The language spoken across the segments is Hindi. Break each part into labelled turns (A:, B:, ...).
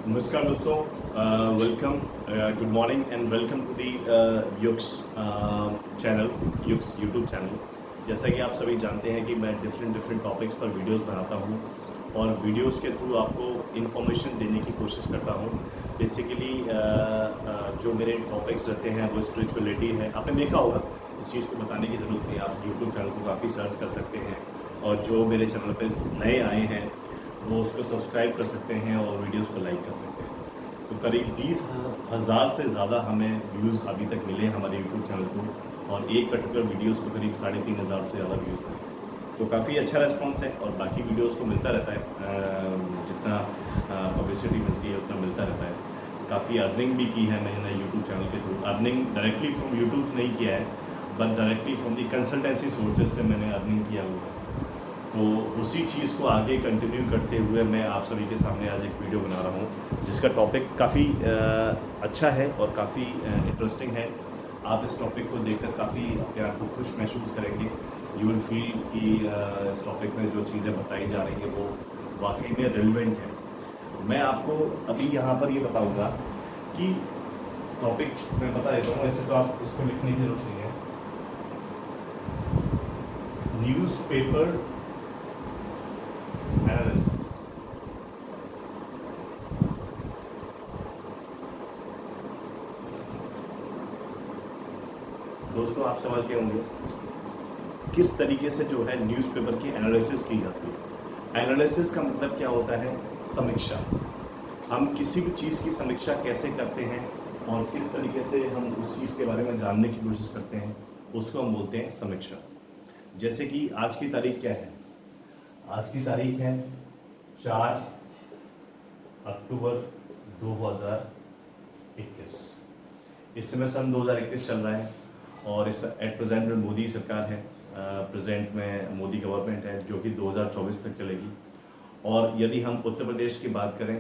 A: नमस्कार दोस्तों, welcome, good morning and welcome to the Yuks channel, Yuks YouTube channel. जैसा कि आप सभी जानते हैं कि मैं डिफरेंट टॉपिक्स पर वीडियोस बनाता हूं और वीडियोस के थ्रू आपको इन्फॉर्मेशन देने की कोशिश करता हूं। बेसिकली जो मेरे टॉपिक्स रहते हैं वो स्पिरिचुअलिटी है। आपने देखा होगा, इस चीज़ को बताने की ज़रूरत नहीं, आप यूट्यूब चैनल को काफ़ी सर्च कर सकते हैं और जो मेरे चैनल पर नए आए हैं वो उसको सब्सक्राइब कर सकते हैं और वीडियोस को लाइक कर सकते हैं। तो करीब 20,000 से ज़्यादा हमें व्यूज़ अभी तक मिले हमारे यूट्यूब चैनल को और एक पर्टिकुलर वीडियोस को करीब 3,500 से ज़्यादा व्यूज़ मिले। तो काफ़ी अच्छा रिस्पॉन्स है और बाकी वीडियोस को मिलता रहता है, जितना पब्लिसिटी मिलती है उतना मिलता रहता है। काफ़ी अर्निंग भी की है मैंने यूट्यूब चैनल के through. Earning directly from YouTube नहीं किया है, but directly from the consultancy sources से मैंने अर्निंग किया हुआ है। तो उसी चीज़ को आगे कंटिन्यू करते हुए मैं आप सभी के सामने आज एक वीडियो बना रहा हूँ जिसका टॉपिक काफ़ी अच्छा है और काफ़ी इंटरेस्टिंग है। आप इस टॉपिक को देखकर काफ़ी अपने आप को खुश महसूस करेंगे। यू विल फील कि इस टॉपिक में जो चीज़ें बताई जा रही हैं वो वाकई में रिलेवेंट है। मैं आपको अभी यहाँ पर ये बताऊँगा कि टॉपिक मैं बता देता हूँ, ऐसे तो आप इसको लिखने की जरूरत नहीं है। Newspaper analysis. दोस्तों, आप समझ गए होंगे किस तरीके से जो है न्यूज़पेपर की एनालिसिस की जाती है। एनालिसिस का मतलब क्या होता है? समीक्षा। हम किसी भी चीज़ की समीक्षा कैसे करते हैं और किस तरीके से हम उस चीज़ के बारे में जानने की कोशिश करते हैं, उसको हम बोलते हैं समीक्षा। जैसे कि आज की तारीख क्या है? आज की तारीख है 4 अक्टूबर 2021। इस समय सन 2021 चल रहा है और इस एट प्रेजेंट में मोदी सरकार है, प्रेजेंट में मोदी गवर्नमेंट है जो कि 2024 तक चलेगी। और यदि हम उत्तर प्रदेश की बात करें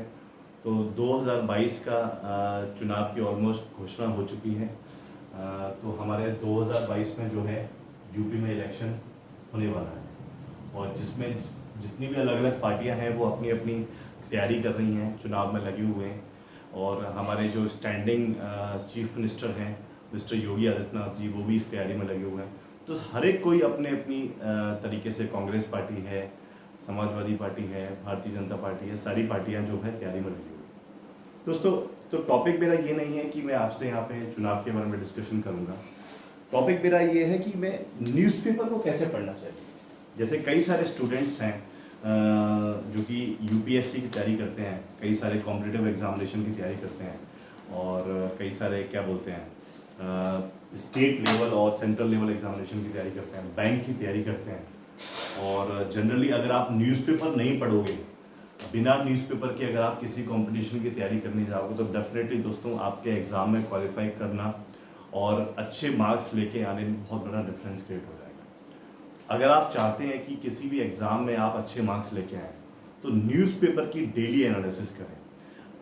A: तो 2022 का चुनाव की ऑलमोस्ट घोषणा हो चुकी है। तो हमारे 2022 में जो है यूपी में इलेक्शन होने वाला है और जिसमें जितनी भी अलग अलग पार्टियां हैं वो अपनी अपनी तैयारी कर रही हैं, चुनाव में लगे हुए हैं। और हमारे जो स्टैंडिंग चीफ मिनिस्टर हैं मिस्टर योगी आदित्यनाथ जी, वो भी इस तैयारी में लगे हुए हैं। तो हर एक कोई अपने अपनी तरीके से, कांग्रेस पार्टी है, समाजवादी पार्टी है, भारतीय जनता पार्टी है, सारी पार्टियां जो है तैयारी में लगी हुई हैं। दोस्तों, तो टॉपिक मेरा ये नहीं है कि मैं आपसे यहाँ पे चुनाव के बारे में डिस्कशन करूँगा। टॉपिक मेरा ये है कि मैं न्यूज़पेपर को कैसे पढ़ना चाहिए। जैसे कई सारे स्टूडेंट्स हैं जो कि यूपीएससी की तैयारी करते हैं, कई सारे कॉम्पिटिटिव एग्जामिनेशन की तैयारी करते हैं और कई सारे क्या बोलते हैं स्टेट लेवल और सेंट्रल लेवल एग्जामिनेशन की तैयारी करते हैं, बैंक की तैयारी करते हैं। और जनरली अगर आप न्यूज़पेपर नहीं पढ़ोगे, बिना न्यूज़पेपर के अगर आप किसी कंपटीशन की तैयारी करने जाओगे तो डेफिनेटली दोस्तों आपके एग्ज़ाम में क्वालिफाई करना और अच्छे मार्क्स लेके आने में बहुत बड़ा डिफरेंस क्रिएट हो जाएगा। अगर आप चाहते हैं कि किसी भी एग्ज़ाम में आप अच्छे मार्क्स लेके आएँ तो न्यूज़पेपर की डेली एनालिसिस करें।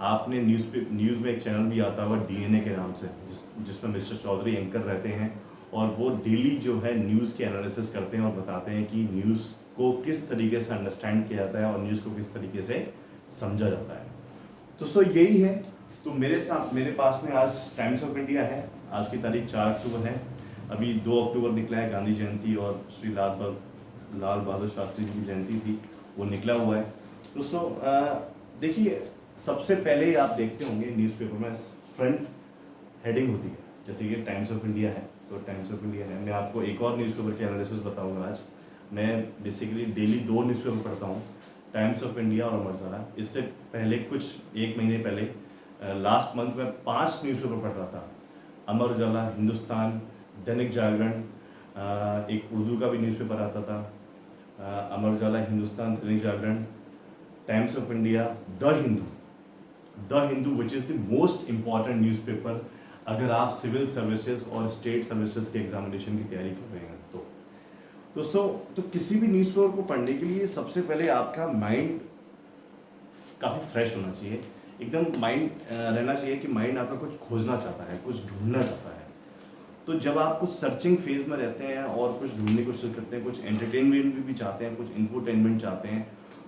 A: आपने न्यूज़ में एक चैनल भी आता हुआ डीएनए के नाम से, जिसमें मिस्टर चौधरी एंकर रहते हैं और वो डेली जो है न्यूज़ की एनालिसिस करते हैं और बताते हैं कि न्यूज़ को किस तरीके से अंडरस्टैंड किया जाता है और न्यूज़ को किस तरीके से समझा जाता है। दोस्तों, यही है। तो मेरे पास में आज टाइम्स ऑफ इंडिया है। आज की तारीख 4 अक्टूबर है। अभी 2 अक्टूबर निकला है, गांधी जयंती और श्री लाल बहादुर शास्त्री जी की जयंती थी, वो निकला हुआ है। दोस्तों, देखिए, सबसे पहले आप देखते होंगे न्यूज़पेपर में फ्रंट हेडिंग होती है। जैसे ये टाइम्स ऑफ इंडिया है तो टाइम्स ऑफ इंडिया है। मैं आपको एक और न्यूज़पेपर की एनालिसिस बताऊंगा आज। मैं बेसिकली डेली 2 न्यूज़पेपर पढ़ता हूँ, टाइम्स ऑफ इंडिया और अमर उजाला। इससे पहले एक महीने पहले लास्ट मंथ में 5 न्यूज़पेपर पढ़ रहा था। अमर उजाला, हिंदुस्तान, दैनिक जागरण, एक उर्दू का भी न्यूज़पेपर आता था। अमर Ujala, Hindustan, Dainik Jagran, Times of India, the Hindu which is the most important newspaper अगर आप सिविल सर्विसेज और स्टेट सर्विसेज के एग्जामिनेशन की तैयारी कर रहे हैं तो। दोस्तों, तो किसी भी न्यूज़पेपर को पढ़ने के लिए सबसे पहले आपका माइंड काफ़ी फ्रेश होना चाहिए, एकदम माइंड रहना चाहिए कि माइंड आपका कुछ खोजना चाहता है, कुछ ढूंढना चाहता है। तो जब आप कुछ सर्चिंग फेज में रहते हैं और कुछ ढूंढने की कोशिश करते हैं, कुछ एंटरटेनमेंट भी चाहते हैं, कुछ इन्फोटेनमेंट चाहते हैं,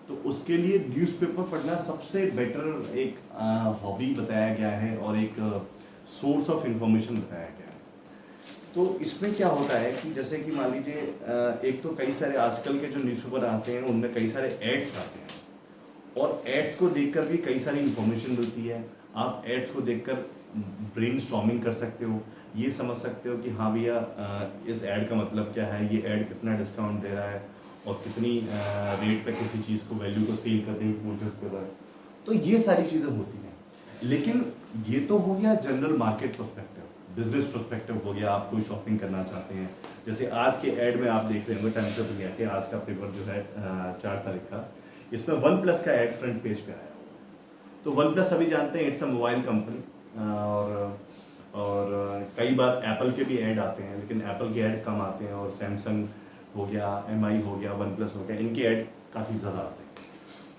A: तो उसके लिए न्यूज़पेपर पढ़ना सबसे बेटर एक हॉबी बताया गया है और एक सोर्स ऑफ इंफॉर्मेशन बताया गया है। तो इसमें क्या होता है कि जैसे कि मान लीजिए एक तो कई सारे आजकल के जो न्यूज़पेपर आते हैं उनमें कई सारे एड्स आते हैं और एड्स को देखकर भी कई सारी इंफॉर्मेशन मिलती है। आप एड्स को देखकर ब्रेनस्टॉर्मिंग कर सकते हो, ये समझ सकते हो कि हाँ भैया इस ऐड का मतलब क्या है, ये ऐड कितना डिस्काउंट दे रहा है और कितनी रेट पे किसी चीज़ को वैल्यू को सेल करने की कोशिश कर रहा है। तो ये सारी चीज़ें होती हैं। लेकिन ये तो हो गया general market perspective, business perspective हो गया, आप कोई शॉपिंग करना चाहते हैं। जैसे आज के ऐड में आप देख रहे होंगे टाइम्स ऑफ इंडिया के आज का पेपर जो है 4 तारीख का, इसमें वन प्लस का ऐड फ्रंट पेज पे आया। तो वन प्लस अभी जानते हैं इट्स अ मोबाइल कंपनी और कई बार एप्पल के भी ऐड आते हैं, लेकिन एप्पल के ऐड कम आते हैं और सैमसंग हो गया, एमआई हो गया, वन प्लस हो गया, इनके ऐड काफ़ी ज़्यादा आते हैं।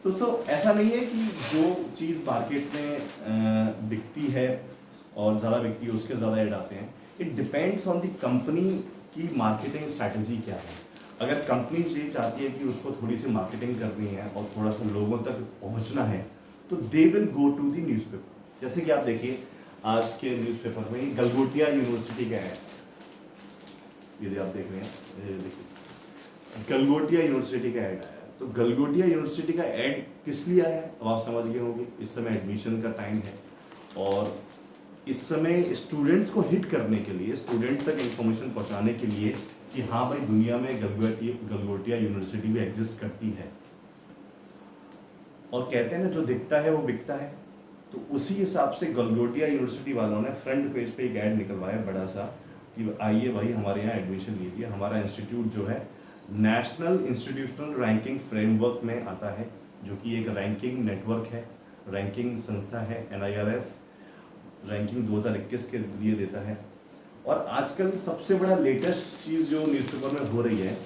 A: दोस्तों ऐसा नहीं है कि जो चीज़ मार्केट में बिकती है और ज़्यादा बिकती है उसके ज़्यादा ऐड आते हैं। It depends on the company की मार्केटिंग स्ट्रैटेजी क्या है। अगर कंपनी ये चाहती है कि उसको थोड़ी सी मार्केटिंग करनी है और थोड़ा सा लोगों तक पहुंचना है तो they will go to the newspaper. जैसे कि आप देखिए आज के न्यूज़पेपर में गलगोटिया यूनिवर्सिटी का है, यदि आप देख रहे हैं, ये देखिए गलगोटिया यूनिवर्सिटी का ऐड आया। तो गलगोटिया यूनिवर्सिटी का ऐड किस लिए आया है अब आप समझ गए होंगे। इस समय एडमिशन का टाइम है और इस समय स्टूडेंट्स को हिट करने के लिए, स्टूडेंट तक इंफॉर्मेशन पहुंचाने के लिए कि हाँ भाई दुनिया में गलगोटिया यूनिवर्सिटी भी एग्जिस्ट करती है। और कहते हैं ना जो दिखता है वो बिकता है। तो उसी हिसाब से गलगोटिया यूनिवर्सिटी वालों ने फ्रंट पेज पे एक ऐड निकलवाया बड़ा सा कि आइए भाई हमारे यहाँ एडमिशन लीजिए। हमारा इंस्टीट्यूट जो है नेशनल इंस्टीट्यूशनल रैंकिंग फ्रेमवर्क में आता है, जो कि एक रैंकिंग नेटवर्क है, रैंकिंग संस्था है। NIRF रैंकिंग 2021 के लिए देता है। और आजकल सबसे बड़ा लेटेस्ट चीज़ जो न्यूज़पेपर में हो रही है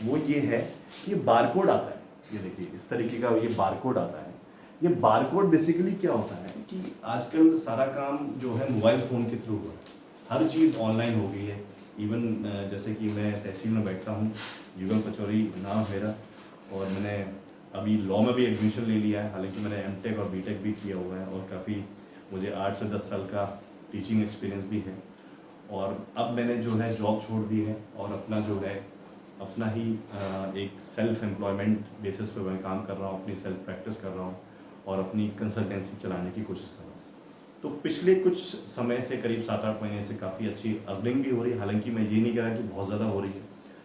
A: वो ये है कि बारकोड आता है। ये देखिए इस तरीके का ये बारकोड आता है। ये बारकोड बेसिकली क्या होता है कि आजकल सारा काम जो है मोबाइल फ़ोन के थ्रू हो रहा है, हर चीज़ ऑनलाइन हो गई है। इवन जैसे कि मैं तहसील में बैठता हूँ, युगल पचौरी नाम मेरा, और मैंने अभी लॉ में भी एडमिशन ले लिया है। हालांकि मैंने MTech और BTech भी किया हुआ है और काफ़ी मुझे 8 से 10 साल का टीचिंग एक्सपीरियंस भी है। और अब मैंने जो है जॉब छोड़ दी है और अपना जो है अपना ही एक सेल्फ एम्प्लॉयमेंट बेसिस पे मैं काम कर रहा हूँ, अपनी सेल्फ प्रैक्टिस कर रहा हूँ और अपनी कंसल्टेंसी चलाने की कोशिश कर रहा हूँ। तो पिछले कुछ समय से करीब 7-8 महीने से काफ़ी अच्छी अर्निंग भी हो रही है। हालांकि मैं ये नहीं कह रहा कि बहुत ज़्यादा हो रही है,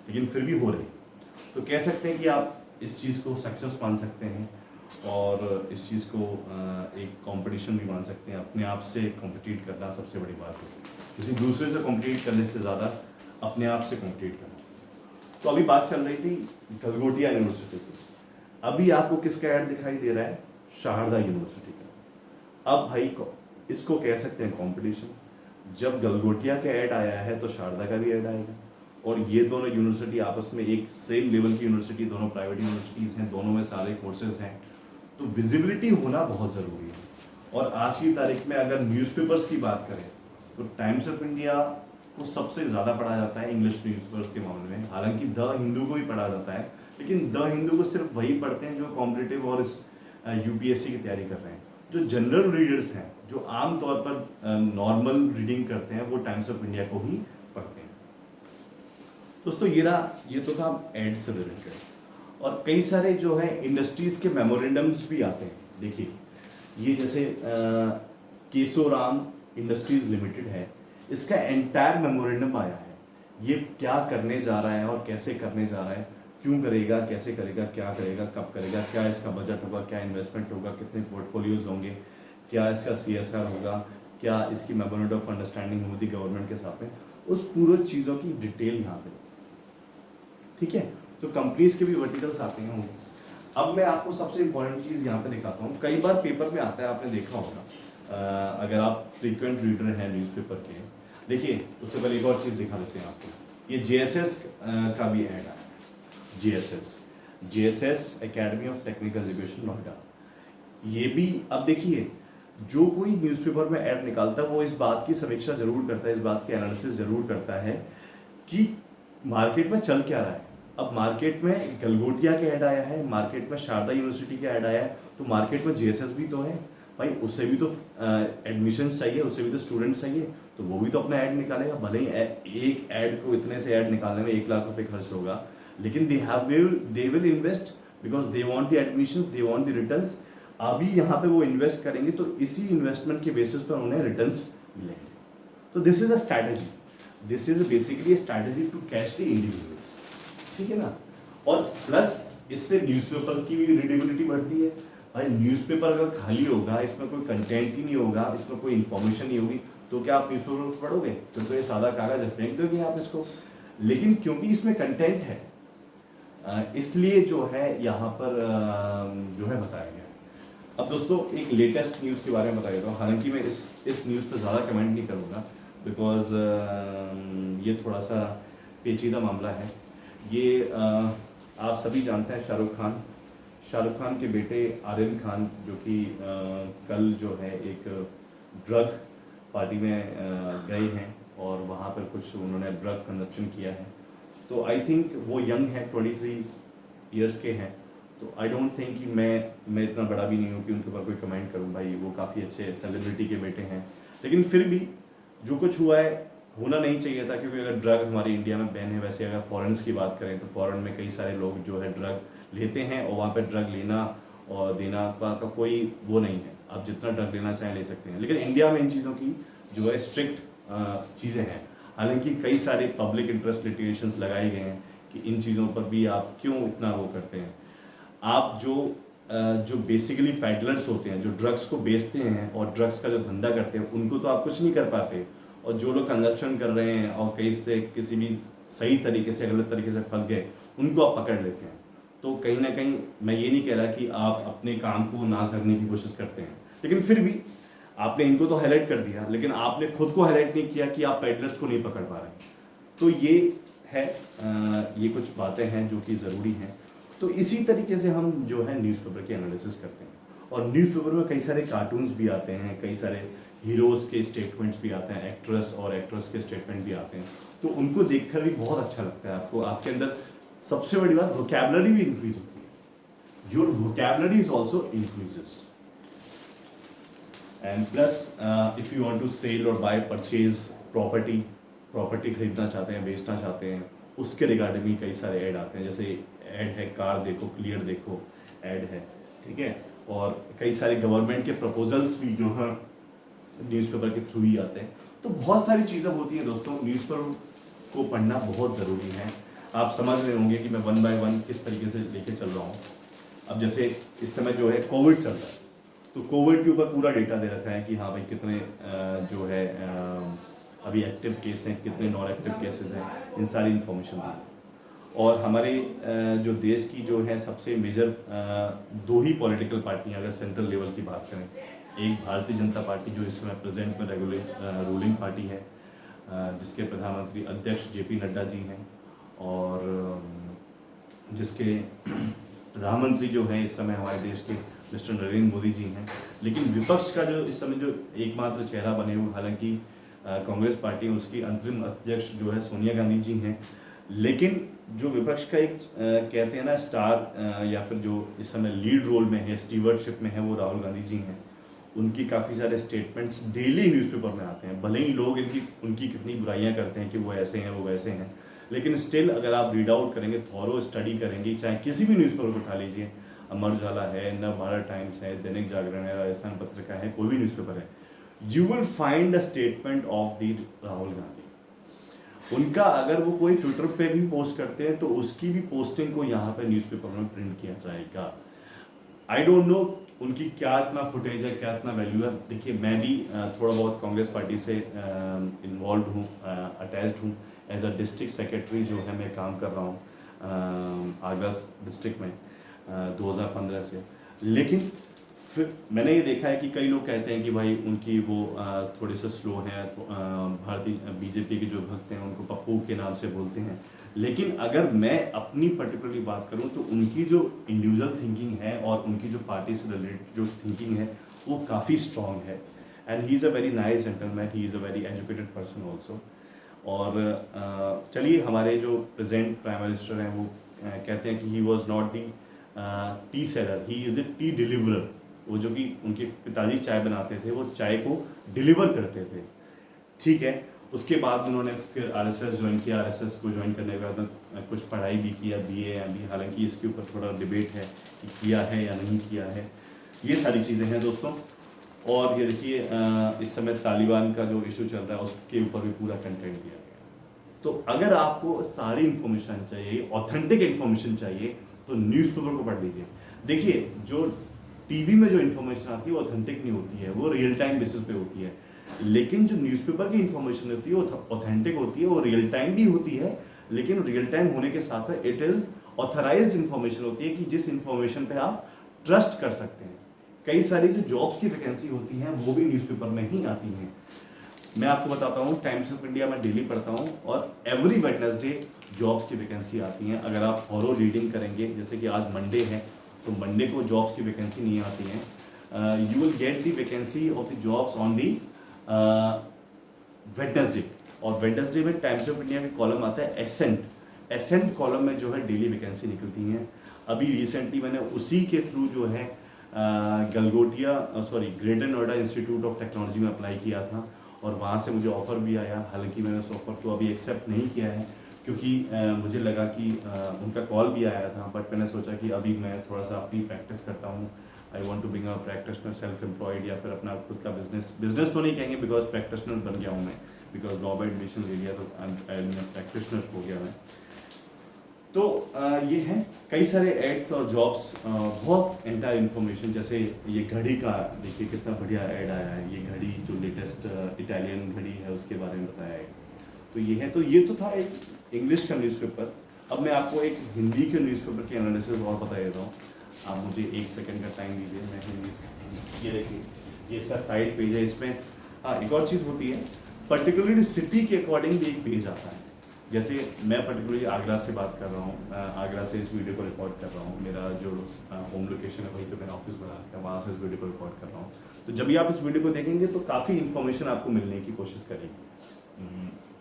A: लेकिन फिर भी हो रही है। तो कह सकते हैं कि आप इस चीज़ को सक्सेस मान सकते हैं और इस चीज़ को एक कंपटीशन भी मान सकते हैं। अपने आप से कॉम्पिटिट करना सबसे बड़ी बात है, किसी दूसरे से कॉम्पिटिट करने से ज़्यादा अपने आप से कॉम्पिटिट करना। तो अभी बात चल रही थी गलगोटिया यूनिवर्सिटी की। अभी आपको किसका ऐड दिखाई दे रहा है? शारदा यूनिवर्सिटी का। अब भाई इसको कह सकते हैं कंपटीशन। जब गलगोटिया का ऐड आया है तो शारदा का भी ऐड आएगा और ये दोनों यूनिवर्सिटी आपस में एक सेम लेवल की यूनिवर्सिटी, दोनों प्राइवेट यूनिवर्सिटीज़ हैं, दोनों में सारे कोर्सेज हैं। तो विजिबिलिटी होना बहुत ज़रूरी है। और आज की तारीख में अगर न्यूज़पेपर्स की बात करें तो टाइम्स ऑफ इंडिया को सबसे ज़्यादा पढ़ा जाता है इंग्लिश न्यूज़पेपर्स के मामले में। हालांकि द हिंदू को भी पढ़ा जाता है, लेकिन द हिंदू को सिर्फ वही पढ़ते हैं जो कॉम्पिटिटिव और इस UPSC की तैयारी कर रहे हैं। जो जनरल रीडर्स हैं, जो आम तौर पर नॉर्मल रीडिंग करते हैं, वो टाइम्स ऑफ इंडिया को ही पढ़ते हैं। दोस्तों ये तो था एड से रिलेटेड। और कई सारे जो है इंडस्ट्रीज़ के मेमोरेंडम्स भी आते हैं। देखिए ये जैसे केशोराम इंडस्ट्रीज लिमिटेड है, इसका एंटायर मेमोरेंडम आया है। ये क्या करने जा रहा है और कैसे करने जा रहा है, क्यों करेगा, कैसे करेगा, क्या करेगा, कब करेगा, क्या इसका बजट होगा, क्या इन्वेस्टमेंट होगा, कितने पोर्टफोलियोज होंगे, क्या इसका CSR होगा, क्या इसकी मेमोरेंडम ऑफ अंडरस्टैंडिंग होगी गवर्नमेंट के साथ में, उस पूरी चीज़ों की डिटेल यहाँ पे। ठीक है, तो कंपनीज के भी वर्टिकल्स आते हैं होंगे। अब मैं आपको सबसे इंपॉर्टेंट चीज़ यहाँ पे दिखाता हूँ। कई बार पेपर में आता है, आपने देखा होगा अगर आप फ्रीक्वेंट रीडर हैं न्यूज़पेपर के। देखिए उससे पहले एक और चीज़ दिखा देते हैं आपको। ये JSS का भी ऐड आया है। JSS academy of technical education Noida. ये भी अब देखिए, जो कोई न्यूज़पेपर में ऐड निकालता है वो इस बात की समीक्षा जरूर करता है, इस बात की एनालिसिस जरूर करता है कि मार्केट में चल क्या रहा है। अब मार्केट में गलगोटिया का ऐड आया है, मार्केट में शारदा यूनिवर्सिटी का ऐड आया है, तो मार्केट में जेएसएस भी तो है भाई, उससे भी तो एडमिशन्स चाहिए, उससे भी तो स्टूडेंट्स चाहिए, तो वो भी तो अपना ऐड निकालेगा। भले ही एक ऐड को इतने से ऐड निकालने में 1 लाख रुपए खर्च होगा, लेकिन they will invest because they want the admissions, they want the returns. अभी यहाँ पे वो इन्वेस्ट करेंगे तो इसी इन्वेस्टमेंट के बेसिस पर उन्हें रिटर्न्स मिलेंगे। तो this is a strategy, this is basically strategy to catch the individuals, ठीक है ना। और प्लस इससे न्यूज़पेपर की भी रीडेबिलिटी बढ़ती है। भाई न्यूज़पेपर अगर खाली होगा, इसमें कोई कंटेंट ही नहीं होगा, इसमें कोई इन्फॉर्मेशन नहीं होगी, तो क्या आप न्यूज़पेपर पढ़ोगे? तो ये सादा कागज फेंक दोगे आप इसको। लेकिन क्योंकि इसमें कंटेंट है, इसलिए जो है यहाँ पर जो है बताया गया। अब दोस्तों एक लेटेस्ट न्यूज़ के बारे में बता देता हूँ, हालांकि मैं इस न्यूज़ पर ज़्यादा कमेंट नहीं करूँगा बिकॉज ये थोड़ा सा पेचीदा मामला है। ये आप सभी जानते हैं शाहरुख खान के बेटे आर्यन खान जो कि कल जो है एक ड्रग पार्टी में गए हैं और वहाँ पर कुछ उन्होंने ड्रग कंजप्शन किया है। तो आई थिंक वो यंग है, 23 ईयर्स के हैं, तो आई डोंट थिंक कि मैं इतना बड़ा भी नहीं हूँ कि उनके ऊपर कोई कमेंट करूँ। भाई वो काफ़ी अच्छे सेलिब्रिटी के बेटे हैं, लेकिन फिर भी जो कुछ हुआ है होना नहीं चाहिए था, क्योंकि अगर ड्रग हमारे इंडिया में बैन है, वैसे अगर फॉरेन्स की बात करें तो फॉरेन में कई सारे लोग जो है ड्रग लेते हैं और वहाँ पे ड्रग लेना और देना का कोई वो नहीं है, आप जितना ड्रग लेना चाहें ले सकते हैं। लेकिन इंडिया में इन चीज़ों की जो है स्ट्रिक्ट चीज़ें हैं। हालांकि कई सारे पब्लिक इंटरेस्ट लिटिगेशंस लगाए गए हैं कि इन चीज़ों पर भी आप क्यों इतना वो करते हैं। आप जो बेसिकली पैडलर्स होते हैं, जो ड्रग्स को बेचते हैं और ड्रग्स का जो धंधा करते हैं, उनको तो आप कुछ नहीं कर पाते, और जो लोग कंजप्शन कर रहे हैं और कहीं से किसी भी सही तरीके से गलत तरीके से फंस गए, उनको आप पकड़ लेते हैं। तो कहीं ना कहीं मैं ये नहीं कह रहा कि आप अपने काम को ना करने की कोशिश करते हैं, लेकिन फिर भी आपने इनको तो हाईलाइट कर दिया, लेकिन आपने खुद को हाईलाइट नहीं किया कि आप पैडलर्स को नहीं पकड़ पा रहे। तो ये है ये कुछ बातें हैं जो कि ज़रूरी हैं। तो इसी तरीके से हम जो है न्यूज़पेपर की एनालिसिस करते हैं, और न्यूज़पेपर में कई सारे कार्टून्स भी आते हैं, कई सारे हीरोज़ के स्टेटमेंट्स भी आते हैं, एक्ट्रेस और एक्ट्रेस के स्टेटमेंट भी आते हैं, तो उनको देखकर भी बहुत अच्छा लगता है आपको। आपके अंदर सबसे बड़ी बात वोकैबुलरी भी इंक्रीज होती है, your vocabulary is also increases. And plus if you want to sell और बाय परचेज प्रॉपर्टी खरीदना चाहते हैं, बेचना चाहते हैं, उसके रिगार्डिंग भी कई सारे ऐड आते हैं। जैसे ऐड है कार देखो क्लियर देखो ऐड है, ठीक है। और कई सारे गवर्नमेंट के प्रपोजल्स भी जो है न्यूज़पेपर के थ्रू ही आते हैं। तो बहुत सारी चीज़ें होती हैं दोस्तों, न्यूज़पेपर को पढ़ना बहुत ज़रूरी है। आप समझ रहे होंगे कि मैं 1 बाय 1 किस तरीके से लेके चल रहा हूँ। अब जैसे इस समय जो है कोविड चल रहा है, तो कोविड के ऊपर पूरा डेटा दे रखा है कि हाँ भाई कितने जो है अभी एक्टिव केस हैं, कितने नॉन एक्टिव केसेस हैं, इन सारी इन्फॉर्मेशन दी। और हमारे जो देश की जो है सबसे मेजर 2 ही पॉलिटिकल पार्टियां अगर सेंट्रल लेवल की बात करें, एक भारतीय जनता पार्टी जो इस समय प्रेजेंट में रूलिंग पार्टी है, जिसके प्रधानमंत्री अध्यक्ष जेपी नड्डा जी हैं, और जिसके प्रधानमंत्री जो हैं इस समय हमारे देश के मिस्टर नरेंद्र मोदी जी हैं। लेकिन विपक्ष का जो इस समय जो एकमात्र चेहरा बने हुए, हालांकि कांग्रेस पार्टी उसकी अंतरिम अध्यक्ष जो है सोनिया गांधी जी हैं, लेकिन जो विपक्ष का एक कहते हैं ना स्टार या फिर जो इस समय लीड रोल में है, स्टीवर्डशिप में है, वो राहुल गांधी जी हैं। उनकी काफ़ी सारे स्टेटमेंट्स डेली न्यूज़पेपर में आते हैं। भले ही लोग उनकी कितनी बुराइयां करते हैं कि वो ऐसे हैं वो वैसे हैं, लेकिन स्टिल अगर आप रीड आउट करेंगे, थॉरो स्टडी करेंगे, चाहे किसी भी न्यूज़पेपर को उठा लीजिए, अमर उजाला है, नव भारत टाइम्स है, दैनिक जागरण है, राजस्थान पत्रिका है, कोई भी न्यूज़पेपर है, you will find a statement of the Rahul Gandhi. उनका अगर वो कोई ट्विटर पे भी पोस्ट करते हैं तो उसकी भी पोस्टिंग को यहाँ पे न्यूज़पेपर में प्रिंट किया जाएगा। आई डोंट नो उनकी क्या इतना फुटेज है, क्या इतना वैल्यू है। देखिए मैं भी थोड़ा बहुत कांग्रेस पार्टी से इन्वॉल्व हूँ, अटैच्ड हूँ। एज अ डिस्ट्रिक्ट सेक्रेटरी जो है मैं काम कर रहा हूँ आगरा डिस्ट्रिक्ट में 2015 से। लेकिन फिर मैंने ये देखा है कि कई लोग कहते हैं कि भाई उनकी वो थोड़े से स्लो हैं, भारतीय बीजेपी के जो भक्त हैं उनको पप्पू के नाम से बोलते हैं। लेकिन अगर मैं अपनी पर्टिकुलरली बात करूं तो उनकी जो इंडिविजुअल थिंकिंग है और उनकी जो पार्टी से रिलेटेड जो थिंकिंग है वो काफ़ी स्ट्रॉन्ग है। And he is a very nice gentleman, he is a very educated person also. और चलिए हमारे जो प्रेजेंट प्राइम मिनिस्टर हैं वो कहते हैं कि he was not the T seller, he is the T deliverer. वो जो कि उनके पिताजी चाय बनाते थे, वो चाय को डिलीवर करते थे, ठीक है। उसके बाद उन्होंने फिर आरएसएस ज्वाइन किया। आरएसएस को ज्वाइन करने के बाद कुछ पढ़ाई भी किया, बीए अभी, हालांकि इसके ऊपर थोड़ा डिबेट है कि किया है या नहीं किया है। ये सारी चीज़ें हैं दोस्तों। और ये देखिए इस समय तालिबान का जो इशू चल रहा है उसके ऊपर भी पूरा कंटेंट दिया गया। तो अगर आपको सारी इन्फॉर्मेशन चाहिए, ऑथेंटिक इन्फॉर्मेशन चाहिए, तो न्यूज़पेपर को पढ़ लीजिए। देखिए जो टीवी में जो इन्फॉर्मेशन आती है वो ऑथेंटिक नहीं होती है, वो रियल टाइम बेसिस पे होती है। लेकिन जो न्यूज़पेपर की इन्फॉर्मेशन होती है वो ऑथेंटिक होती है, वो रियल टाइम भी होती है, लेकिन रियल टाइम होने के साथ इट इज़ ऑथराइज्ड इन्फॉर्मेशन होती है कि जिस इन्फॉर्मेशन पे आप ट्रस्ट कर सकते हैं। कई सारी जो जॉब्स की वैकेंसी होती हैं वो भी न्यूज़पेपर में ही आती हैं। मैं आपको बताता हूँ, टाइम्स ऑफ इंडिया में डेली पढ़ता हूँ और एवरी वेडनेसडे जॉब्स की वैकेंसी आती हैं। अगर आप थॉरो रीडिंग करेंगे, जैसे कि आज मंडे है, तो मंडे को जॉब्स की वैकेंसी नहीं आती हैं। You will get the vacancy of the jobs on the Wednesday, और वेडनेसडे में टाइम्स ऑफ इंडिया का कॉलम आता है एसेंट कॉलम में जो है डेली वैकेंसी निकलती हैं। अभी रिसेंटली मैंने उसी के थ्रू जो है greater Noida institute of technology में अप्लाई किया था, और वहाँ से मुझे ऑफ़र भी आया। हालांकि मैंने उस ऑफ़र को अभी एक्सेप्ट नहीं किया है, क्योंकि मुझे लगा कि उनका कॉल भी आया था, बट मैंने सोचा कि अभी मैं थोड़ा सा अपनी प्रैक्टिस करता हूँ। I want to being a practitioner, self employed, या फिर अपना खुद का बिजनेस तो नहीं कहेंगे, बिकॉज प्रैक्टिशनर बन गया हूँ मैं, बिकॉज लॉ में एडमिशन ले लिया तो प्रैक्टिशनर हो गया मैं। तो ये हैं कई सारे एड्स और जॉब्स, बहुत एंटायर इन्फॉर्मेशन। जैसे ये घड़ी का देखिए कितना बढ़िया ऐड आया है, ये घड़ी जो लेटेस्ट इटालियन घड़ी है उसके बारे में बताया है। तो ये है, तो ये तो था एक इंग्लिश का न्यूज़पेपर। अब मैं आपको एक हिंदी के न्यूज़पेपर की एनालिसिस और बता देता हूँ। आप मुझे 1 सेकंड का टाइम दीजिए, मैं हिंदी, ये देखिए ये इसका साइड पेज है। इसमें एक और चीज़ होती है, पर्टिकुलरली सिटी के अकॉर्डिंग भी एक पेज आता है। जैसे मैं पर्टिकुलरली आगरा से बात कर रहा हूँ, आगरा से इस वीडियो को रिकॉर्ड कर रहा हूँ। मेरा जो होम लोकेशन है वहीं पे मैंने ऑफिस बना रखा है, वहाँ से इस वीडियो को रिकॉर्ड कर रहा हूँ। तो जब भी आप इस वीडियो को देखेंगे तो काफ़ी इन्फॉर्मेशन आपको मिलने की कोशिश करेगी,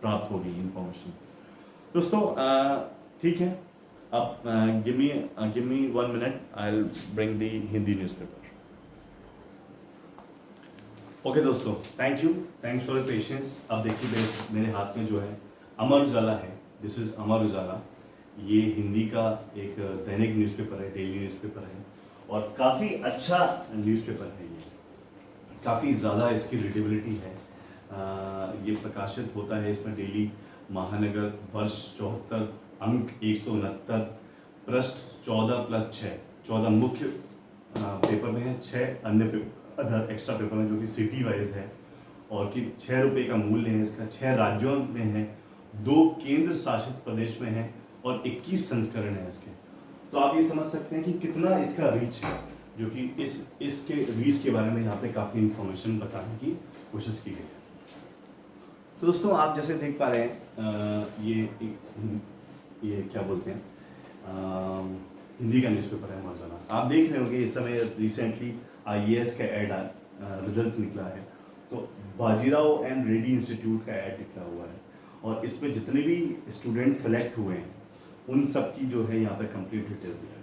A: प्राप्त होगी इन्फॉर्मेशन। दोस्तों ठीक है, अब give me 1 minute, I will bring the Hindi newspaper. Okay दोस्तों, थैंक्स फॉर द पेशेंस। अब देखिए मेरे हाथ में जो है अमर उजाला है, दिस इज़ अमर उजाला। ये हिंदी का एक दैनिक न्यूज़पेपर है, डेली न्यूज़पेपर है, और काफ़ी अच्छा न्यूज़पेपर है। ये काफ़ी ज़्यादा इसकी रीडेबिलिटी है। ये प्रकाशित होता है इसमें डेली। महानगर, वर्ष 74, अंक 169, पृष्ठ 14+6, 14 मुख्य पेपर में है, 6 अन्य अदर एक्स्ट्रा पेपर में, जो कि सिटी वाइज है, और कि 6 रुपये का मूल्य है इसका। 6 राज्यों में है, 2 केंद्र शासित प्रदेश में है, और 21 संस्करण है इसके। तो आप ये समझ सकते हैं कि कितना इसका रीच है, जो कि इसके रीच के बारे में यहाँ पे काफ़ी इंफॉर्मेशन बताने की कोशिश की गई है। तो दोस्तों आप जैसे देख पा रहे हैं, ये क्या बोलते हैं, हिंदी का न्यूज़पेपर है अमर उजाला। आप देख रहे होंगे इस समय रिसेंटली IAS का ऐड रिजल्ट निकला है, तो बाजीराव एंड रेड्डी इंस्टीट्यूट का ऐड निकला हुआ है, और इसमें जितने भी स्टूडेंट सेलेक्ट हुए हैं उन सब की जो है यहाँ पे कंप्लीट डिटेल दिया है।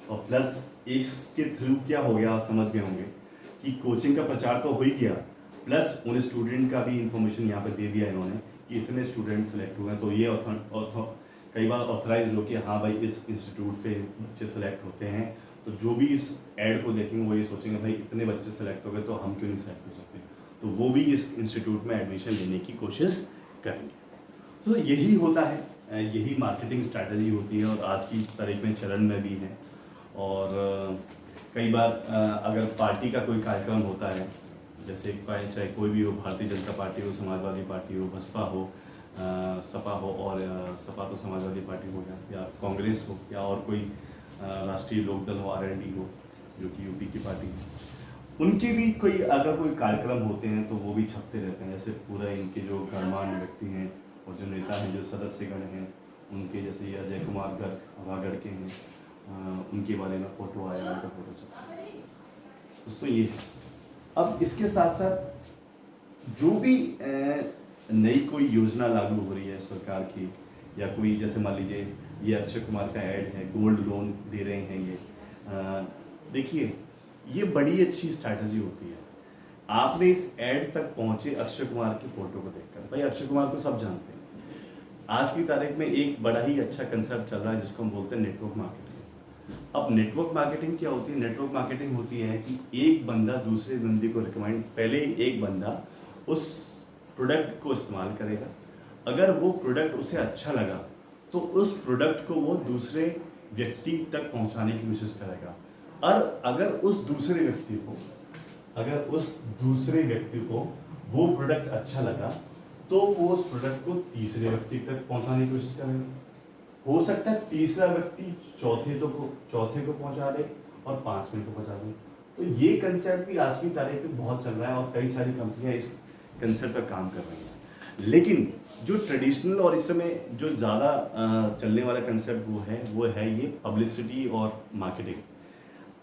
A: और प्लस इसके थ्रू क्या हो गया, आप समझ गए होंगे कि कोचिंग का प्रचार तो हो ही गया, प्लस उन स्टूडेंट का भी इंफॉर्मेशन यहाँ पे दे दिया इन्होंने कि इतने स्टूडेंट सेलेक्ट हुए हैं। तो ये कई बार ऑथराइज हो कि हाँ भाई इस इंस्टीट्यूट से बच्चे सेलेक्ट होते हैं, तो जो भी इस ऐड को देखेंगे वो ये सोचेंगे भाई इतने बच्चे सेलेक्ट हो गए तो हम क्यों नहीं सेलेक्ट हो सकते, तो वो भी इस इंस्टीट्यूट में एडमिशन लेने की कोशिश करेंगे। तो यही होता है, यही मार्केटिंग स्ट्रैटेजी होती है, और आज की तारीख में चलन में भी है। और कई बार अगर पार्टी का कोई कार्यक्रम होता है, जैसे चाहे कोई भी हो, भारतीय जनता पार्टी हो, समाजवादी पार्टी हो, बसपा हो, सपा हो, और सपा तो समाजवादी पार्टी हो गया, या कांग्रेस हो, या और कोई राष्ट्रीय लोकदल हो, RLD हो, जो कि यूपी की पार्टी है, उनके भी अगर कोई कार्यक्रम होते हैं तो वो भी छपते रहते हैं। जैसे पूरा इनके जो गणमान्य व्यक्ति हैं और जो नेता हैं, जो सदस्यगण हैं, उनके जैसे अजय कुमार गर्ग हवागढ़ के हैं, उनके बारे में फ़ोटो आया, उनका फ़ोटो छपा। दोस्तों ये अब इसके साथ साथ जो भी नई कोई योजना लागू हो रही है सरकार की, या कोई जैसे मान लीजिए ये अक्षय कुमार का ऐड है, गोल्ड लोन दे रहे हैं ये। देखिए, ये बड़ी अच्छी स्ट्रैटेजी होती है। आपने इस ऐड तक पहुंचे अक्षय कुमार की फोटो को देखकर। भाई अक्षय कुमार को सब जानते हैं। आज की तारीख में एक बड़ा ही अच्छा कंसेप्ट चल रहा है जिसको हम बोलते हैं नेटवर्क मार्केटिंग। अब नेटवर्क मार्केटिंग क्या होती है? नेटवर्क मार्केटिंग होती है कि एक बंदा दूसरे बंदे को रिकमेंड, पहले एक बंदा उस प्रोडक्ट को इस्तेमाल करेगा, अगर वो प्रोडक्ट उसे अच्छा लगा तो उस प्रोडक्ट को वो दूसरे व्यक्ति तक पहुंचाने की कोशिश करेगा, और अगर उस दूसरे व्यक्ति को वो प्रोडक्ट अच्छा लगा तो वो उस प्रोडक्ट को तीसरे व्यक्ति तक पहुंचाने की कोशिश करेगा। हो सकता है तीसरा व्यक्ति चौथे को पहुंचा दे और पांचवें को पहुंचा दे। तो ये कंसेप्ट भी आज की तारीख में बहुत चल रहा है और कई सारी कंपनियां इस कंसेप्ट पर काम कर रही हैं। लेकिन जो ट्रेडिशनल और इस समय जो ज़्यादा चलने वाला कंसेप्ट वो है ये पब्लिसिटी और मार्केटिंग।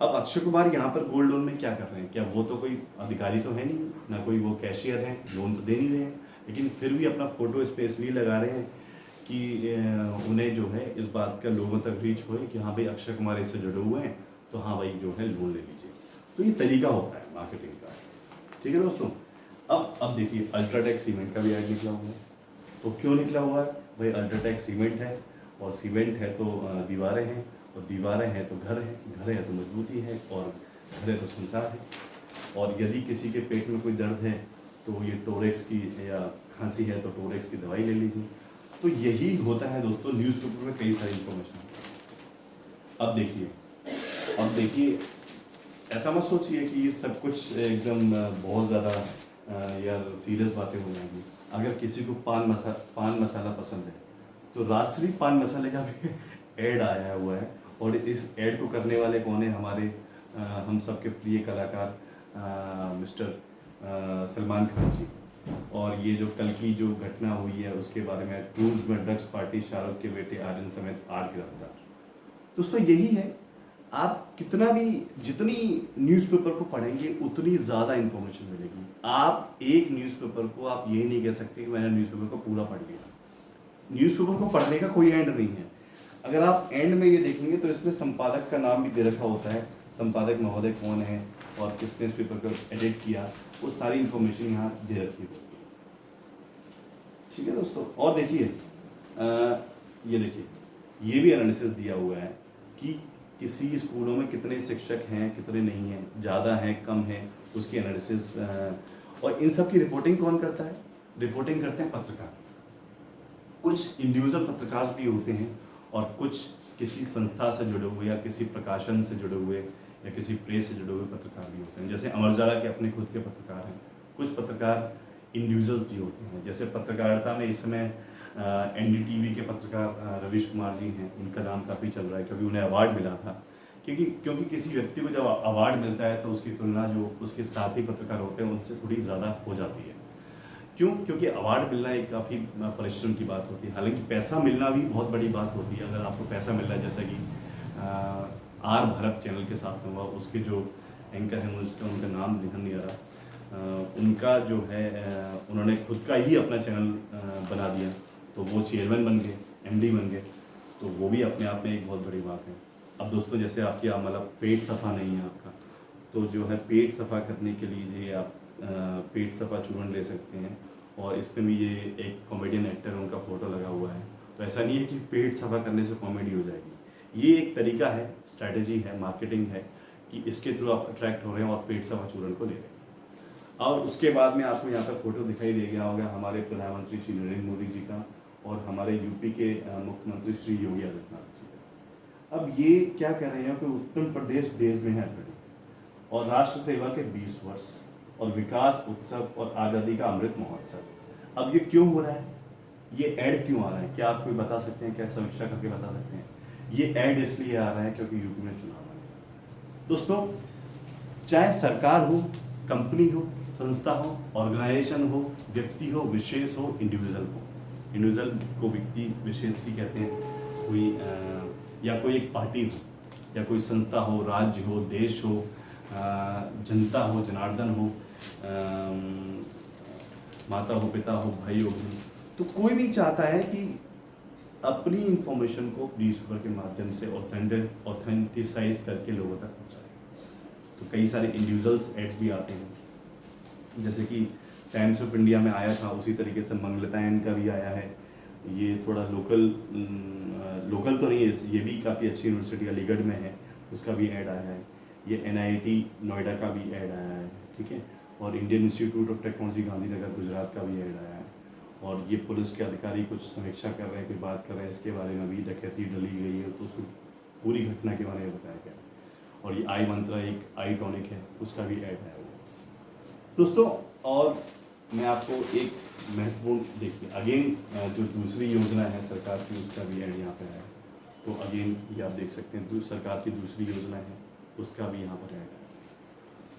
A: अब अक्षय कुमार यहाँ पर गोल्ड लोन में क्या कर रहे हैं? क्या वो तो कोई अधिकारी तो है नहीं, ना कोई वो कैशियर है, लोन तो दे नहीं रहे हैं, लेकिन फिर भी अपना फोटो स्पेशली लगा रहे हैं कि उन्हें जो है इस बात का लोगों तक रीच हो कि हाँ भाई अक्षय कुमार इससे जुड़े हुए हैं, तो हाँ भाई जो है लोन ले लीजिए। तो ये तरीका होता है मार्केटिंग का। ठीक है दोस्तों। अब देखिए, अल्ट्राटेक सीमेंट का भी ऐड निकला हुआ है। तो क्यों निकला हुआ है? भाई अल्ट्राटेक सीमेंट है, और सीमेंट है तो दीवारें हैं, और दीवारें हैं तो घर है तो मजबूती है, और घर है तो संसार है। और यदि किसी के पेट में कोई दर्द है तो ये टोरेक्स की, या खांसी है तो टोरेक्स की दवाई ले लीजिए। तो यही होता है दोस्तों न्यूज़पेपर में कई सारी इंफॉर्मेशन। अब देखिए, ऐसा मत सोचिए कि ये सब कुछ एकदम बहुत ज़्यादा यार सीरियस बातें हो जाएंगी। अगर किसी को पान मसाला पसंद है तो राजश्री पान मसाले का भी ऐड आया हुआ है, और इस ऐड को करने वाले कौन है? हमारे हम सबके प्रिय कलाकार मिस्टर सलमान खान जी। और ये जो कल की जो घटना हुई है उसके बारे में, क्रूज में ड्रग्स पार्टी, शाहरुख के बेटे आर्यन समेत 8 गिरफ्तार। दोस्तों यही है, आप जितनी न्यूज़पेपर को पढ़ेंगे उतनी ज़्यादा इंफॉर्मेशन मिलेगी। आप एक न्यूज़पेपर को आप ये नहीं कह सकते कि मैंने न्यूज़पेपर को पूरा पढ़ लिया। न्यूज़पेपर को पढ़ने का कोई एंड नहीं है। अगर आप एंड में ये देखेंगे तो इसमें संपादक का नाम भी दे रखा होता है, संपादक महोदय कौन है और किसने इस पेपर को एडिट किया, वो सारी इंफॉर्मेशन यहाँ दे रखी होती है। ठीक है दोस्तों। और देखिए, ये देखिए, ये भी एनालिसिस दिया हुआ है कि किसी स्कूलों में कितने शिक्षक हैं, कितने नहीं हैं, ज़्यादा हैं, कम हैं, उसकी एनालिसिस। और इन सब की रिपोर्टिंग कौन करता है? रिपोर्टिंग करते हैं पत्रकार। कुछ इंडिविजुअल पत्रकार भी होते हैं, और कुछ किसी संस्था से जुड़े हुए, या किसी प्रकाशन से जुड़े हुए, या किसी प्रेस से जुड़े हुए पत्रकार भी होते हैं। जैसे अमर उजाला के अपने खुद के पत्रकार हैं, कुछ पत्रकार इंडिविजुअल्स भी होते हैं। जैसे पत्रकारिता में इस समय NDTV के पत्रकार रवीश कुमार जी हैं, उनका नाम काफ़ी चल रहा है क्योंकि उन्हें अवार्ड मिला था। क्योंकि किसी व्यक्ति को जब अवार्ड मिलता है तो उसकी तुलना जो उसके साथी पत्रकार होते हैं उनसे थोड़ी ज़्यादा हो जाती है। क्यों? क्योंकि अवार्ड मिलना एक काफ़ी परिश्रम की बात होती है। हालांकि पैसा मिलना भी बहुत बड़ी बात होती है। अगर आपको पैसा मिल रहा है, जैसा कि आर भारत चैनल के साथ में हुआ, उसके जो एंकर हैं उनका नाम ध्यान नहीं आ रहा, उनका जो है उन्होंने खुद का ही अपना चैनल बना दिया, तो वो चेयरमैन बन गए, MD बन गए, तो वो भी अपने आप में एक बहुत बड़ी बात है। अब दोस्तों, जैसे आपकी मतलब पेट सफ़ा नहीं है आपका, तो जो है पेट सफ़ा करने के लिए आप पेट सफ़ा चूर्ण ले सकते हैं। और इसमें भी ये एक कॉमेडियन एक्टर है, उनका फ़ोटो लगा हुआ है। तो ऐसा नहीं है कि पेट सफ़ा करने से कॉमेडी हो जाएगी। ये एक तरीका है, स्ट्रैटेजी है, मार्केटिंग है कि इसके थ्रू आप अट्रैक्ट हो रहे हैं और पेट सफ़ा चूर्ण को ले रहे हैं। और उसके बाद में आपको यहाँ पर फोटो दिखाई दे गया होगा हमारे प्रधानमंत्री श्री नरेंद्र मोदी जी का, और हमारे यूपी के मुख्यमंत्री श्री योगी आदित्यनाथ जी का। अब ये क्या कह रहे हैं कि उत्तर प्रदेश देश में है अग्रणी, और राष्ट्र सेवा के 20 वर्ष, और विकास उत्सव, और आज़ादी का अमृत महोत्सव। अब ये क्यों हो रहा है? ये ऐड क्यों आ रहा है? क्या आप कोई बता सकते हैं? क्या समीक्षा करके बता सकते हैं? ये ऐड इसलिए आ रहा है क्योंकि यूपी में चुनाव आ रहा है। दोस्तों, चाहे सरकार हो, कंपनी हो, संस्था हो, ऑर्गेनाइजेशन हो, व्यक्ति हो, विशेष हो, इंडिविजुअल को व्यक्ति विशेष भी कहते हैं, कोई या कोई एक पार्टी हो, या कोई संस्था हो, राज्य हो, देश हो, जनता हो, जनार्दन हो, माता हो, पिता हो, भाई हो, तो कोई भी चाहता है कि अपनी इंफॉर्मेशन को न्यूज़पेपर के माध्यम से ऑथेंटिसाइज करके लोगों तक पहुँचाएं। तो कई सारे इंडिविजुअल्स एड्स भी आते हैं, जैसे कि टाइम्स ऑफ इंडिया में आया था, उसी तरीके से मंगलतायन का भी आया है। ये थोड़ा लोकल तो नहीं है, ये भी काफ़ी अच्छी यूनिवर्सिटी अलीगढ़ में है, उसका भी ऐड आया है। ये NIT नोएडा का भी ऐड आया है, ठीक है। और Indian institute of technology Gandhinagar Gujarat का भी ऐड आया है। और ये पुलिस के अधिकारी कुछ समीक्षा कर रहे हैं, कोई बात कर रहे हैं इसके बारे में, भी डकैती डली गई है तो उसको पूरी घटना के बारे में बताया गया। और ये आई मंत्रा एक आई टॉनिक है, उसका भी ऐड आया हुआ दोस्तों। और मैं आपको एक महत्वपूर्ण, देखिए अगेन जो दूसरी योजना है सरकार की, उसका भी ऐड यहाँ पर है। तो अगेन ये आप देख सकते हैं, सरकार की दूसरी योजना है, उसका भी यहाँ पर ऐड है।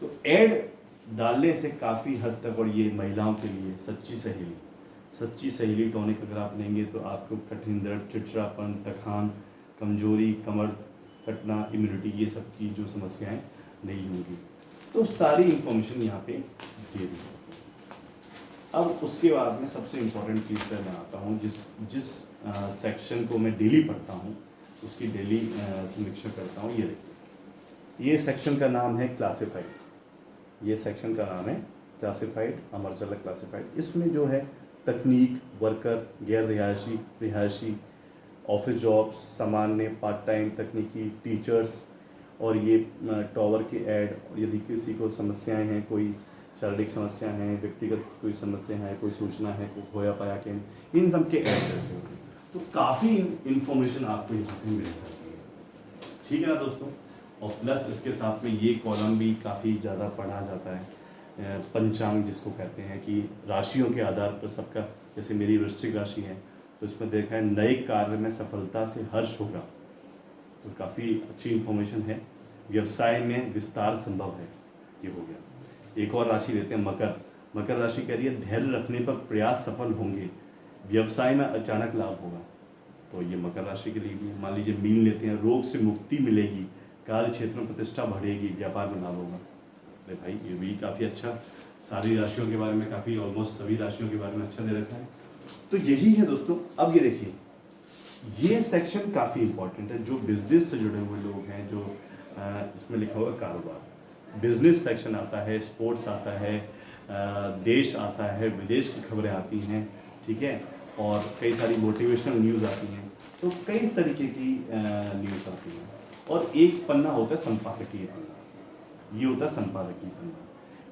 A: तो ऐड डालने से काफ़ी हद तक, और ये महिलाओं के लिए सच्ची सहेली टॉनिक अगर आप लेंगे तो आपको कठिन दर्द, चिड़चिड़ापन, थकान, कमजोरी, कमर कटना, इम्यूनिटी, ये सब की जो समस्याएं नहीं होंगी। तो सारी इंफॉर्मेशन यहाँ पे दे दी। अब उसके बाद में सबसे इम्पोर्टेंट चीज़ पर मैं आता हूँ, जिस सेक्शन को मैं डेली पढ़ता हूँ, उसकी डेली समीक्षा करता हूँ। ये देखिए, ये सेक्शन का नाम है क्लासिफाइड। ये सेक्शन का नाम है क्लासिफाइड, अमर उजाला क्लासिफाइड। इसमें जो है तकनीक, वर्कर, गैर रिहायशी, ऑफिस जॉब्स, सामान्य, पार्ट टाइम, तकनीकी, टीचर्स, और ये टावर के ऐड। यदि किसी को समस्याएं हैं, कोई शारीरिक समस्या है, व्यक्तिगत कोई समस्या है, कोई सूचना है, कोई खोया पाया के, इन सब के ऐड करते हैं। तो काफ़ी इंफॉर्मेशन आपको यहाँ पे मिल जाती है, ठीक है ना दोस्तों। और प्लस इसके साथ में ये कॉलम भी काफ़ी ज़्यादा पढ़ा जाता है, पंचांग जिसको कहते हैं, कि राशियों के आधार पर सबका, जैसे मेरी वृश्चिक राशि है तो इसमें देखा है नए कार्य में सफलता से हर्ष होगा, तो काफ़ी अच्छी इन्फॉर्मेशन है। व्यवसाय में विस्तार संभव है, ये हो गया। एक और राशि लेते हैं मकर राशि कह रही है धैर्य रखने पर प्रयास सफल होंगे, व्यवसाय में अचानक लाभ होगा। तो ये मकर राशि के लिए भी। मान लीजिए मीन लेते हैं, रोग से मुक्ति मिलेगी, कार्य क्षेत्र में प्रतिष्ठा बढ़ेगी, व्यापार में लाभ होगा। अरे भाई ये भी काफ़ी अच्छा, सारी राशियों के बारे में, काफ़ी ऑलमोस्ट सभी राशियों के बारे में अच्छा दे रखा है। तो यही है दोस्तों। अब ये देखिए, ये सेक्शन काफ़ी इंपॉर्टेंट है, जो बिजनेस से जुड़े हुए लोग हैं, जो इसमें लिखा हुआ कारोबार, बिजनेस सेक्शन आता है, स्पोर्ट्स आता है, देश आता है, विदेश की खबरें आती हैं, ठीक है, और कई सारी मोटिवेशनल न्यूज़ आती हैं। तो कई तरीके की न्यूज़ आती हैं। और एक पन्ना होता है संपादकीय पन्ना, ये होता है संपादकीय पन्ना।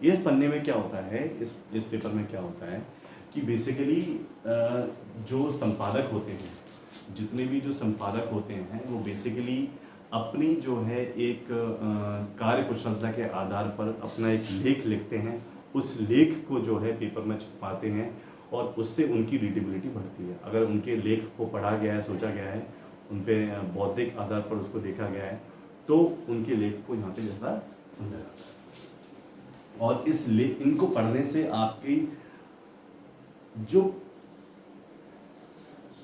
A: ये पन्ने में क्या होता है, इस पेपर में क्या होता है कि बेसिकली जो संपादक होते हैं, जितने भी जो संपादक होते हैं, वो बेसिकली अपनी जो है एक कार्य कुशलता के आधार पर अपना एक लेख लिखते हैं। उस लेख को जो है पेपर में छपाते हैं और उससे उनकी रीडेबिलिटी बढ़ती है। अगर उनके लेख को पढ़ा गया है, सोचा गया है, उन पर बौद्धिक आधार पर उसको देखा गया है, तो उनके लेख को यहाँ पे ज़्यादा समझा जाता है। और इनको पढ़ने से आपकी जो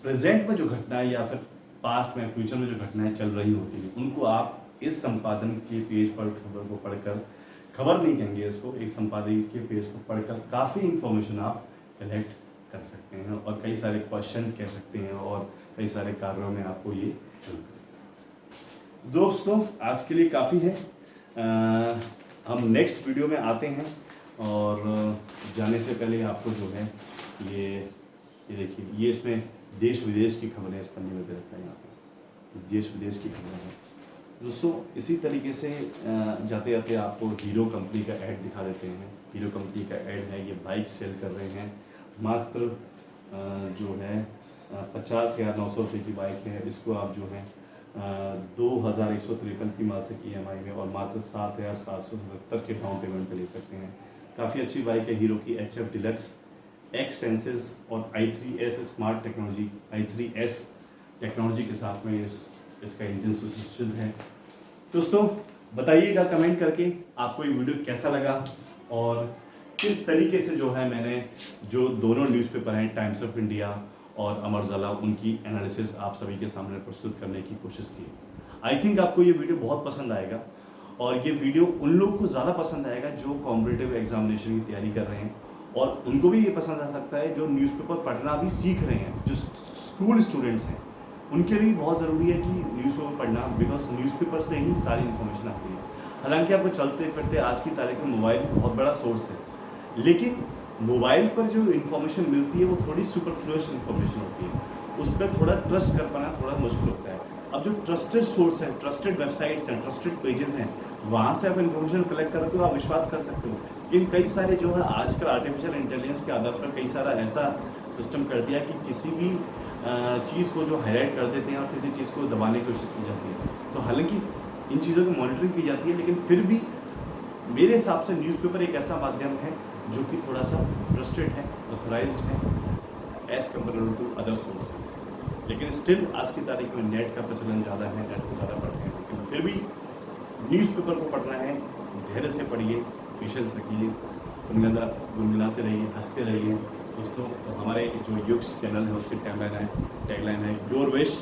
A: प्रेजेंट में जो घटनाएं या फिर पास्ट में, फ्यूचर में जो घटनाएं चल रही होती हैं, उनको आप इस संपादन के पेज पर खबर को पढ़कर, खबर नहीं कहेंगे इसको, एक संपादकीय के पेज को पढ़कर काफ़ी इंफॉर्मेशन आप कलेक्ट कर सकते हैं और कई सारे क्वेश्चंस कह सकते हैं और कई सारे कार्यों में आपको ये हेल्प करेगा। दोस्तों आज के लिए काफ़ी है, हम नेक्स्ट वीडियो में आते हैं। और जाने से पहले आपको जो है ये देखिए, ये इसमें देश विदेश की खबरें इस पन्ने में दे रखा है, यहाँ पे देश विदेश की खबरें हैं दोस्तों। इसी तरीके से जाते जाते आपको हीरो कंपनी का ऐड दिखा देते हैं। हीरो कंपनी का ऐड है, ये बाइक सेल कर रहे हैं, मात्र जो है 50,900 रुपये की बाइक है। इसको आप जो है 2,153 की मासिक EMI में और मात्र 7,770 के डाउन पेमेंट पे ले सकते हैं। काफ़ी अच्छी बाइक है हीरो की, HF डिलक्स एक्स सेंसेस और i3S smart technology, i3S technology के साथ में इसका इंजन सुसज्जित है। दोस्तों बताइएगा कमेंट करके आपको ये वीडियो कैसा लगा और किस तरीके से जो है मैंने जो दोनों न्यूज़पेपर हैं, टाइम्स ऑफ इंडिया और अमर उजाला, उनकी एनालिसिस आप सभी के सामने प्रस्तुत करने की कोशिश की। आई थिंक आपको ये वीडियो बहुत पसंद आएगा और ये वीडियो उन लोग को ज़्यादा पसंद आएगा जो कॉम्पिटिटिव एग्जामिनेशन की तैयारी कर रहे हैं, और उनको भी ये पसंद आ सकता है जो न्यूज़पेपर पढ़ना भी सीख रहे हैं, जो स्कूल स्टूडेंट्स हैं, उनके लिए बहुत ज़रूरी है कि न्यूज़पेपर पढ़ना, बिकॉज न्यूज़पेपर से ही सारी इन्फॉर्मेशन आती है। हालांकि आपको चलते फिरते आज की तारीख में मोबाइल बहुत बड़ा सोर्स है, लेकिन मोबाइल पर जो इन्फॉर्मेशन मिलती है वो थोड़ी सुपरफ्लुअस इन्फॉर्मेशन होती है, उस पर थोड़ा ट्रस्ट कर पाना थोड़ा मुश्किल होता है। अब जो ट्रस्टेड सोर्स है, ट्रस्टेड वेबसाइट्स हैं, ट्रस्टेड पेजेस हैं, वहाँ से आप इन्फॉर्मेशन कलेक्ट करके आप विश्वास कर सकते हो। लेकिन कई सारे जो है आजकल आर्टिफिशियल इंटेलिजेंस के आधार पर कई सारा ऐसा सिस्टम कर दिया कि किसी भी चीज़ को जो हाईलाइट कर देते हैं और किसी चीज़ को दबाने की कोशिश की जाती है। तो हालांकि इन चीज़ों की मॉनिटरिंग की जाती है, लेकिन फिर भी मेरे हिसाब से न्यूज़पेपर एक ऐसा माध्यम है जो कि थोड़ा सा ट्रस्टेड है, ऑथोराइज्ड है as compare to other sources. लेकिन स्टिल आज की तारीख में नेट का प्रचलन ज़्यादा है, नेट को ज़्यादा पढ़ते हैं, लेकिन फिर भी न्यूज़पेपर को पढ़ना है, धैर्य से पढ़िए, पेशेंस रखिए, गुनगुनाते रहिए, हंसते रहिए। दोस्तों, तो हमारे जो युक्स चैनल है उसकी टैगलाइन है your wish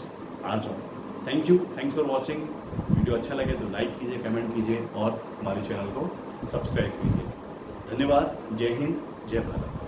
A: our job. Thank you, thanks for watching. Video अच्छा लगे तो लाइक कीजिए, कमेंट कीजिए और हमारे चैनल को सब्सक्राइब कीजिए। धन्यवाद। जय हिंद, जय भारत।